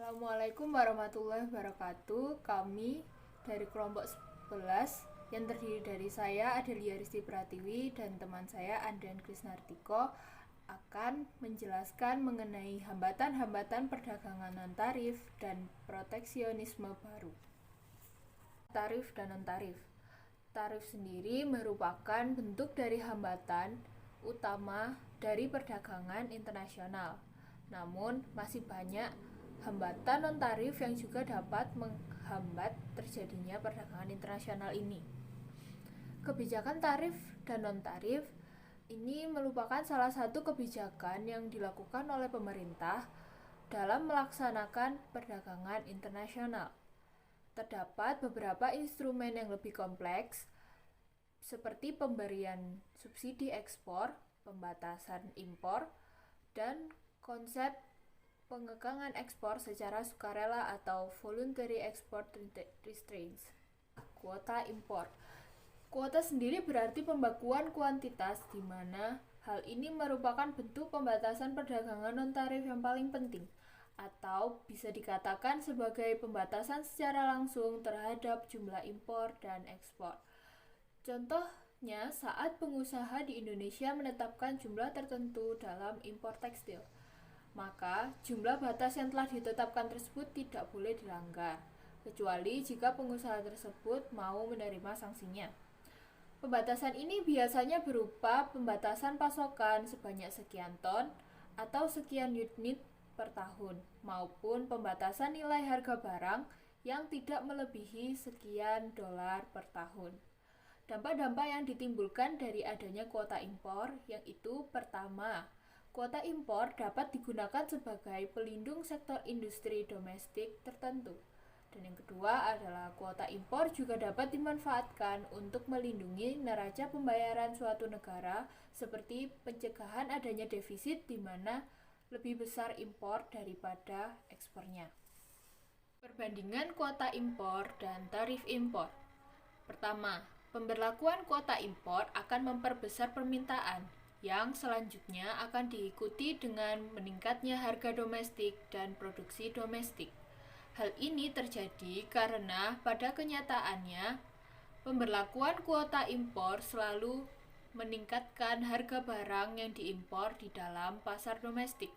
Assalamualaikum warahmatullahi wabarakatuh. Kami dari kelompok 11 yang terdiri dari saya Adelia Risti Pratiwi dan teman saya Andrian Krisnartiko akan menjelaskan mengenai hambatan-hambatan perdagangan non-tarif dan proteksionisme baru. Tarif dan non-tarif. Tarif sendiri merupakan bentuk dari hambatan utama dari perdagangan internasional. Namun masih banyak hambatan non-tarif yang juga dapat menghambat terjadinya perdagangan internasional ini. Kebijakan tarif dan non-tarif ini merupakan salah satu kebijakan yang dilakukan oleh pemerintah dalam melaksanakan perdagangan internasional. Terdapat beberapa instrumen yang lebih kompleks, seperti pemberian subsidi ekspor, pembatasan impor, dan konsep pengekangan ekspor secara sukarela atau voluntary export restraints. Kuota impor. Kuota sendiri berarti pembakuan kuantitas, di mana hal ini merupakan bentuk pembatasan perdagangan non-tarif yang paling penting, atau bisa dikatakan sebagai pembatasan secara langsung terhadap jumlah impor dan ekspor. Contohnya saat pengusaha di Indonesia menetapkan jumlah tertentu dalam impor tekstil, maka jumlah batas yang telah ditetapkan tersebut tidak boleh dilanggar, kecuali jika pengusaha tersebut mau menerima sanksinya. Pembatasan ini biasanya berupa pembatasan pasokan sebanyak sekian ton atau sekian unit per tahun, maupun pembatasan nilai harga barang yang tidak melebihi sekian dolar per tahun. Dampak-dampak yang ditimbulkan dari adanya kuota impor, yaitu pertama, kuota impor dapat digunakan sebagai pelindung sektor industri domestik tertentu. Dan yang kedua adalah kuota impor juga dapat dimanfaatkan untuk melindungi neraca pembayaran suatu negara, seperti pencegahan adanya defisit di mana lebih besar impor daripada ekspornya. Perbandingan kuota impor dan tarif impor. Pertama, pemberlakuan kuota impor akan memperbesar permintaan, yang selanjutnya akan diikuti dengan meningkatnya harga domestik dan produksi domestik. Hal ini terjadi karena pada kenyataannya pemberlakuan kuota impor selalu meningkatkan harga barang yang diimpor di dalam pasar domestik.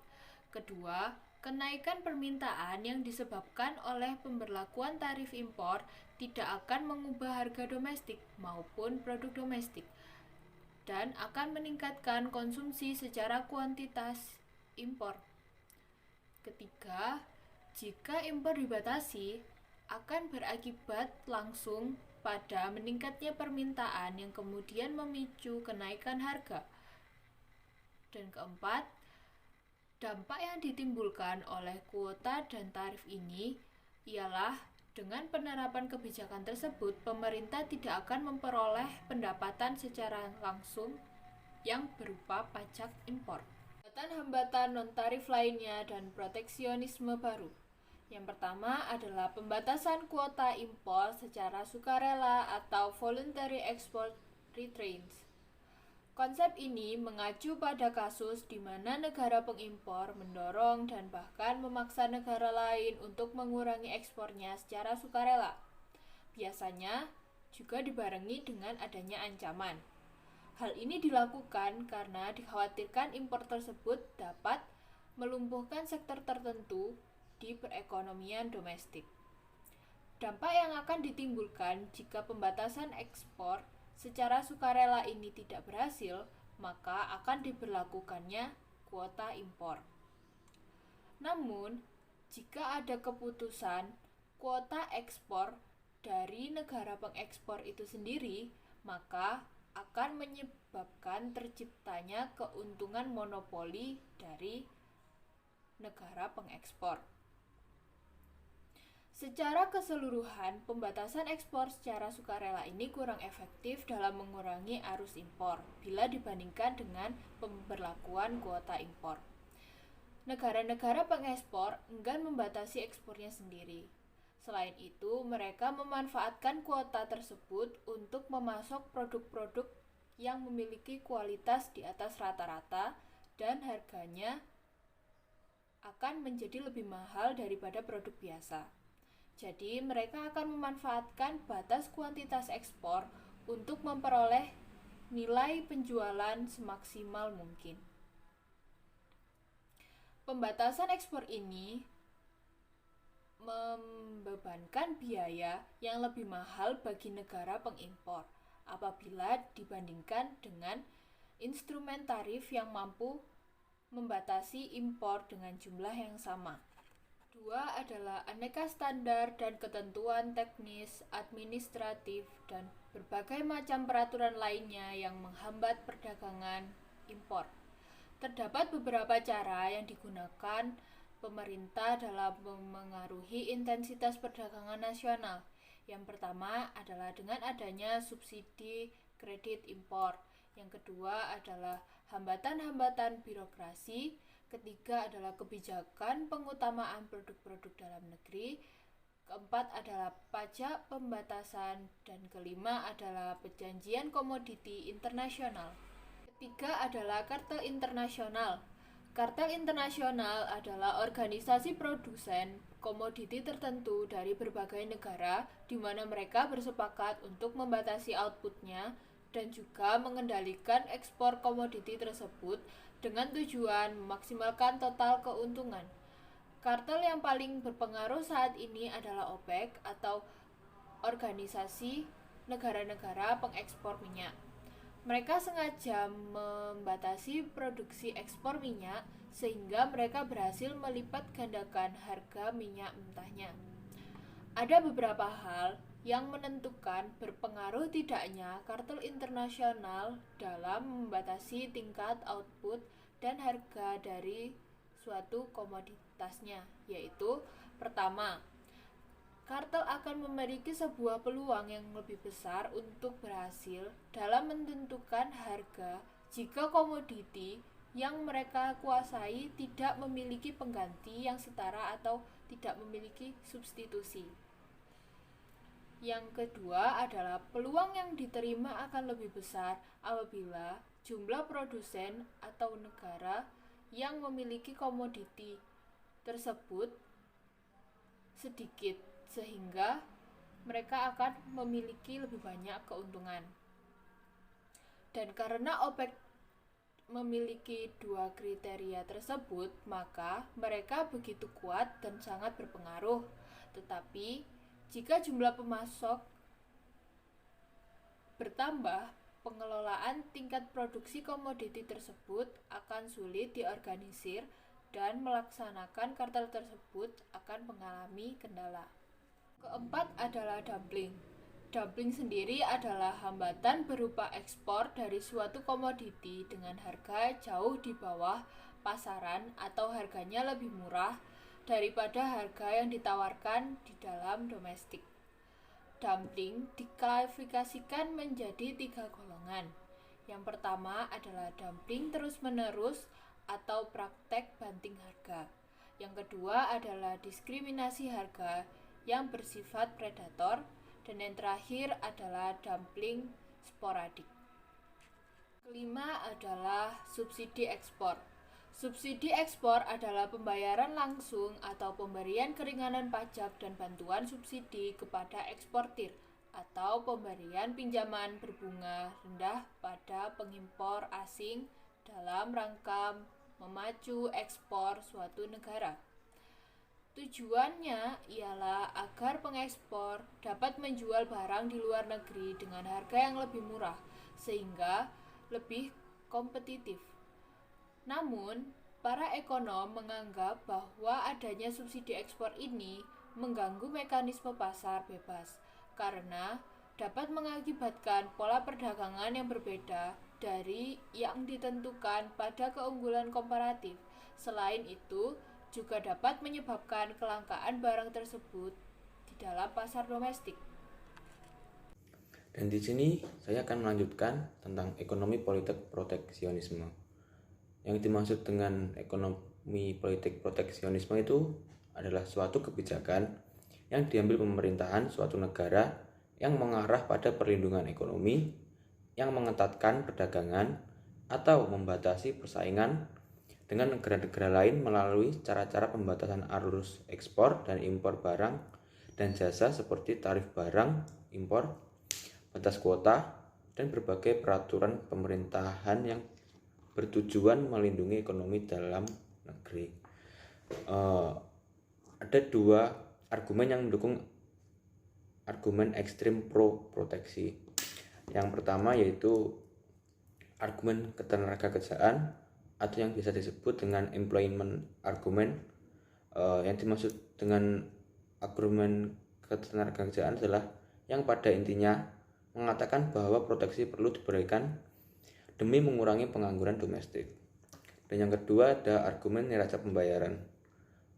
Kedua, kenaikan permintaan yang disebabkan oleh pemberlakuan tarif impor tidak akan mengubah harga domestik maupun produk domestik, dan akan meningkatkan konsumsi secara kuantitas impor. Ketiga, jika impor dibatasi, akan berakibat langsung pada meningkatnya permintaan yang kemudian memicu kenaikan harga. Dan keempat, dampak yang ditimbulkan oleh kuota dan tarif ini ialah dengan penerapan kebijakan tersebut, pemerintah tidak akan memperoleh pendapatan secara langsung yang berupa pajak impor. Hambatan non-tarif lainnya dan proteksionisme baru. Yang pertama adalah pembatasan kuota impor secara sukarela atau voluntary export restraints. Konsep ini mengacu pada kasus di mana negara pengimpor mendorong dan bahkan memaksa negara lain untuk mengurangi ekspornya secara sukarela. Biasanya juga dibarengi dengan adanya ancaman. Hal ini dilakukan karena dikhawatirkan impor tersebut dapat melumpuhkan sektor tertentu di perekonomian domestik. Dampak yang akan ditimbulkan jika pembatasan ekspor secara sukarela ini tidak berhasil, maka akan diberlakukannya kuota impor. Namun, jika ada keputusan kuota ekspor dari negara pengekspor itu sendiri, maka akan menyebabkan terciptanya keuntungan monopoli dari negara pengekspor. Secara keseluruhan, pembatasan ekspor secara sukarela ini kurang efektif dalam mengurangi arus impor bila dibandingkan dengan pemberlakuan kuota impor. Negara-negara pengekspor enggan membatasi ekspornya sendiri. Selain itu, mereka memanfaatkan kuota tersebut untuk memasok produk-produk yang memiliki kualitas di atas rata-rata dan harganya akan menjadi lebih mahal daripada produk biasa. Jadi, mereka akan memanfaatkan batas kuantitas ekspor untuk memperoleh nilai penjualan semaksimal mungkin. Pembatasan ekspor ini membebankan biaya yang lebih mahal bagi negara pengimpor apabila dibandingkan dengan instrumen tarif yang mampu membatasi impor dengan jumlah yang sama. Dua adalah aneka standar dan ketentuan teknis, administratif, dan berbagai macam peraturan lainnya yang menghambat perdagangan impor. Terdapat beberapa cara yang digunakan pemerintah dalam memengaruhi intensitas perdagangan nasional. Yang pertama adalah dengan adanya subsidi kredit impor. Yang kedua adalah hambatan-hambatan birokrasi. Ketiga adalah kebijakan pengutamaan produk-produk dalam negeri. Keempat adalah pajak pembatasan. Dan kelima adalah perjanjian komoditi internasional. Ketiga adalah kartel internasional. Kartel internasional adalah organisasi produsen komoditi tertentu dari berbagai negara di mana mereka bersepakat untuk membatasi outputnya dan juga mengendalikan ekspor komoditi tersebut dengan tujuan memaksimalkan total keuntungan. Kartel yang paling berpengaruh saat ini adalah OPEC atau Organisasi Negara-Negara Pengekspor Minyak. Mereka sengaja membatasi produksi ekspor minyak sehingga mereka berhasil melipat gandakan harga minyak mentahnya. Ada beberapa hal yang menentukan berpengaruh tidaknya kartel internasional dalam membatasi tingkat output dan harga dari suatu komoditasnya, yaitu pertama, kartel akan memiliki sebuah peluang yang lebih besar untuk berhasil dalam menentukan harga jika komoditi yang mereka kuasai tidak memiliki pengganti yang setara atau tidak memiliki substitusi. Yang kedua adalah peluang yang diterima akan lebih besar apabila jumlah produsen atau negara yang memiliki komoditi tersebut sedikit, sehingga mereka akan memiliki lebih banyak keuntungan. Dan karena OPEC memiliki dua kriteria tersebut, maka mereka begitu kuat dan sangat berpengaruh. Tetapi jika jumlah pemasok bertambah, pengelolaan tingkat produksi komoditi tersebut akan sulit diorganisir dan melaksanakan kartel tersebut akan mengalami kendala. Keempat adalah dumping. Dumping sendiri adalah hambatan berupa ekspor dari suatu komoditi dengan harga jauh di bawah pasaran atau harganya lebih murah daripada harga yang ditawarkan di dalam domestik. Dumping diklasifikasikan menjadi 3 golongan. Yang pertama adalah dumping terus-menerus atau praktek banting harga. Yang kedua adalah diskriminasi harga yang bersifat predator, dan yang terakhir adalah dumping sporadik. Kelima adalah subsidi ekspor. Subsidi ekspor adalah pembayaran langsung atau pemberian keringanan pajak dan bantuan subsidi kepada eksportir atau pemberian pinjaman berbunga rendah pada pengimpor asing dalam rangka memacu ekspor suatu negara. Tujuannya ialah agar pengekspor dapat menjual barang di luar negeri dengan harga yang lebih murah sehingga lebih kompetitif. Namun, para ekonom menganggap bahwa adanya subsidi ekspor ini mengganggu mekanisme pasar bebas karena dapat mengakibatkan pola perdagangan yang berbeda dari yang ditentukan pada keunggulan komparatif. Selain itu, juga dapat menyebabkan kelangkaan barang tersebut di dalam pasar domestik. Dan di sini saya akan melanjutkan tentang ekonomi politik proteksionisme. Yang dimaksud dengan ekonomi politik proteksionisme itu adalah suatu kebijakan yang diambil pemerintahan suatu negara yang mengarah pada perlindungan ekonomi, yang mengetatkan perdagangan atau membatasi persaingan dengan negara-negara lain melalui cara-cara pembatasan arus ekspor dan impor barang dan jasa seperti tarif barang impor, batas kuota, dan berbagai peraturan pemerintahan yang bertujuan melindungi ekonomi dalam negeri. Ada dua argumen yang mendukung argumen ekstrim pro-proteksi. Yang pertama yaitu argumen ketenagakerjaan atau yang bisa disebut dengan employment argument. Yang dimaksud dengan argumen ketenagakerjaan adalah yang pada intinya mengatakan bahwa proteksi perlu diberikan demi mengurangi pengangguran domestik. Dan yang kedua ada argumen neraca pembayaran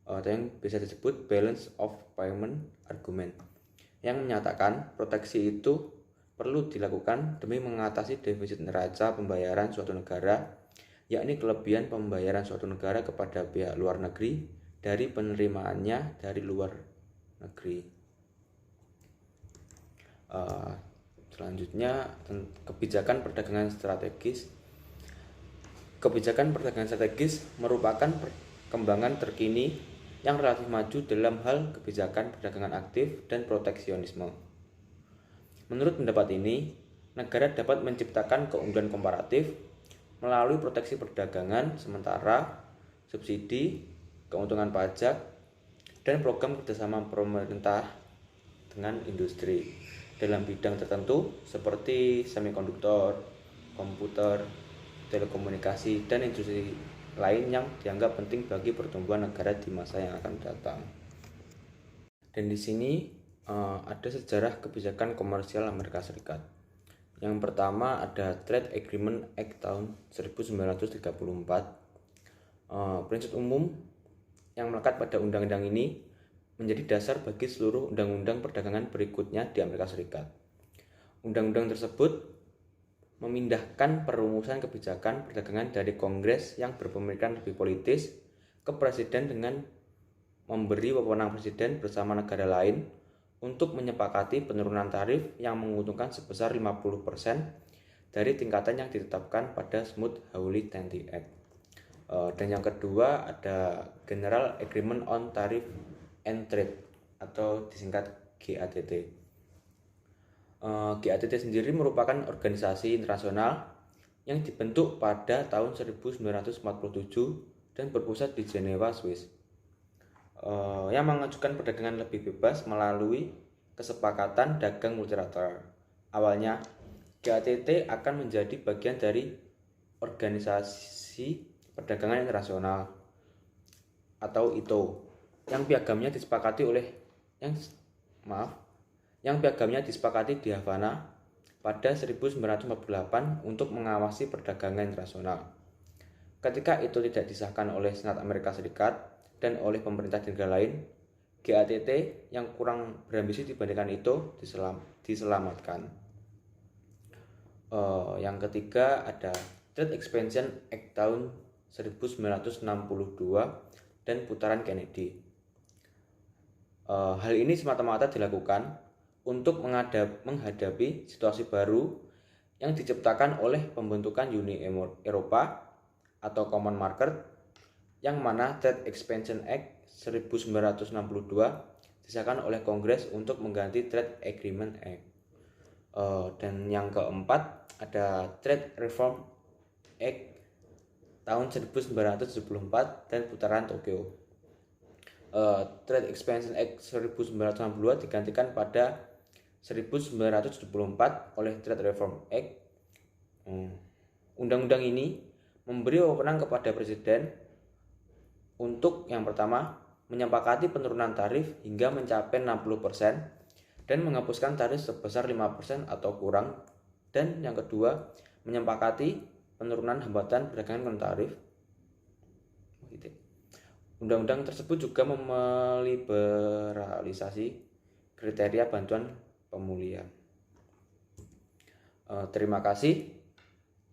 atau yang bisa disebut balance of payment argument, yang menyatakan proteksi itu perlu dilakukan demi mengatasi defisit neraca pembayaran suatu negara, yakni kelebihan pembayaran suatu negara kepada pihak luar negeri dari penerimaannya dari luar negeri. Selanjutnya, kebijakan perdagangan strategis. Kebijakan perdagangan strategis merupakan perkembangan terkini yang relatif maju dalam hal kebijakan perdagangan aktif dan proteksionisme. Menurut pendapat ini, negara dapat menciptakan keunggulan komparatif melalui proteksi perdagangan sementara, subsidi, keuntungan pajak, dan program kerjasama pemerintah dengan industri dalam bidang tertentu seperti semikonduktor, komputer, telekomunikasi, dan industri lain yang dianggap penting bagi pertumbuhan negara di masa yang akan datang. Dan di sini ada sejarah kebijakan komersial Amerika Serikat. Yang pertama ada Trade Agreement Act tahun 1934. Prinsip umum yang melekat pada undang-undang ini menjadi dasar bagi seluruh undang-undang perdagangan berikutnya di Amerika Serikat. Undang-undang tersebut memindahkan perumusan kebijakan perdagangan dari Kongres yang berpemikiran lebih politis ke Presiden dengan memberi wewenang Presiden bersama negara lain untuk menyepakati penurunan tarif yang menguntungkan sebesar 50% dari tingkatan yang ditetapkan pada Smoot-Hawley-Taney Act. Dan yang kedua ada General Agreement on Tariff and Trade atau disingkat GATT. GATT sendiri merupakan organisasi internasional yang dibentuk pada tahun 1947 dan berpusat di Jenewa, Swiss, yang mengajukan perdagangan lebih bebas melalui kesepakatan dagang multilateral. Awalnya, GATT akan menjadi bagian dari Organisasi Perdagangan Internasional atau ITO yang piagamnya disepakati di Havana pada 1948 untuk mengawasi perdagangan internasional. Ketika itu tidak disahkan oleh Senat Amerika Serikat dan oleh pemerintah negara lain, GATT yang kurang berambisi dibandingkan itu diselamatkan. Yang ketiga ada Trade Expansion Act tahun 1962 dan putaran Kennedy. Hal ini semata-mata dilakukan untuk menghadapi situasi baru yang diciptakan oleh pembentukan Uni Eropa atau Common Market, yang mana Trade Expansion Act 1962 disahkan oleh Kongres untuk mengganti Trade Agreement Act. Dan yang keempat ada Trade Reform Act tahun 1974 dan putaran Tokyo. Trade Expansion Act 1962 digantikan pada 1974 oleh Trade Reform Act. Undang-undang ini memberi wewenang kepada Presiden untuk yang pertama menyepakati penurunan tarif hingga mencapai 60% dan menghapuskan tarif sebesar 5% atau kurang, dan yang kedua menyepakati penurunan hambatan perdagangan non tarif. Undang-undang tersebut juga meliberalisasi kriteria bantuan pemulihan. Terima kasih.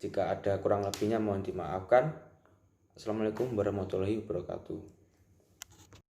Jika ada kurang lebihnya mohon dimaafkan. Assalamualaikum warahmatullahi wabarakatuh.